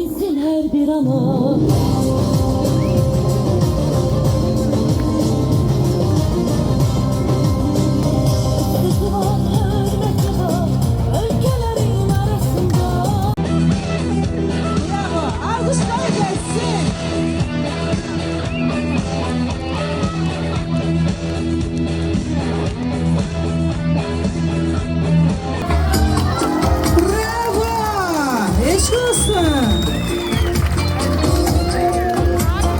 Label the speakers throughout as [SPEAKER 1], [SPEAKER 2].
[SPEAKER 1] bilsin her bir ana. Sesi var, hürmeti var, ülkelerin arasında.
[SPEAKER 2] Bravo, alkışlar gelsin. Bravo, eşk olsun.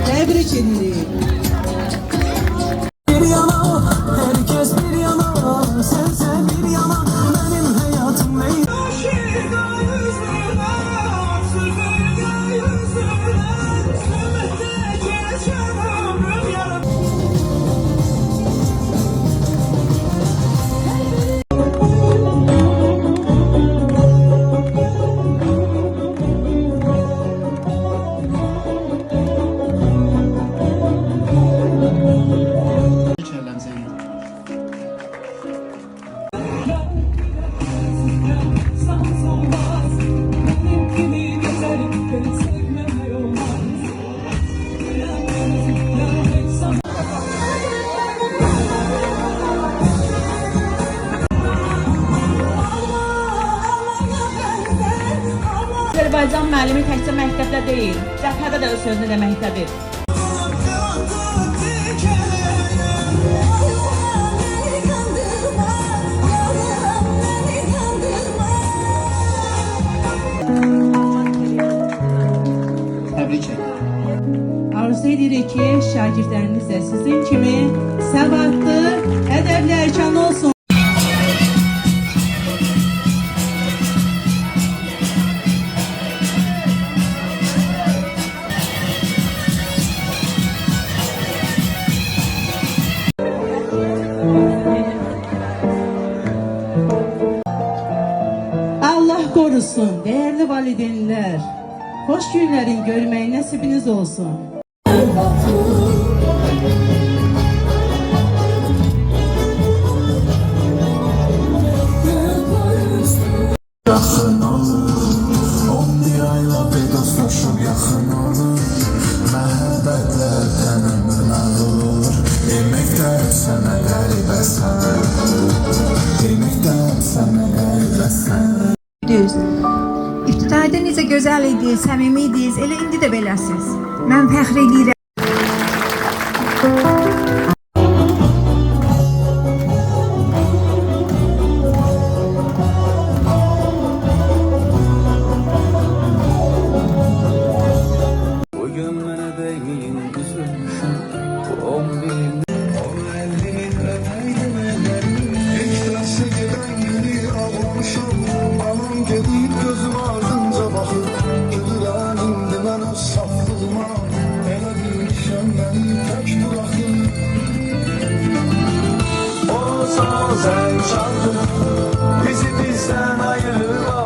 [SPEAKER 2] Tebrik ederim.
[SPEAKER 3] Bir yana, herkes bir yana, sense bir yana, benim hayatım değil.
[SPEAKER 2] Azərbaycan müəllimi təkcə məktəbdə deyil, cəbhədə də öz sözünü deməkdədir.
[SPEAKER 3] Təbrik ederim.
[SPEAKER 2] Arzu edirik ki, şagirdləriniz də sizin kimi səbatlı, ədəbli erkan olsun. Allah korusun, değerli valideynler. Hoş günlerin görmeyi nasibiniz olsun.
[SPEAKER 3] Yaxın olur, 11 ayla bir dostlaşıb yaxın olur. Məhəbbətlər tənəmür olur. Deməkdən sənə qəribəsən. Deməkdən sənə qəribəsən.
[SPEAKER 4] Düz. İbtidada necə gözəl idiniz, səmimi idiniz, elə indi də beləsiz. Mən fəxr edirəm.
[SPEAKER 3] Bugün mənə değmeyin üzülmüşüm. Bu 11'in o ellimin ömeydim ellerim. İlk derse giden günü ağlamışam. Anam gedib gözüm ardınca baxır. Gülürəm indi mən öz saflığıma. Elə bilmişəm məni tək bırakır. O son zəng çaldı, bizi bizdən ayıran.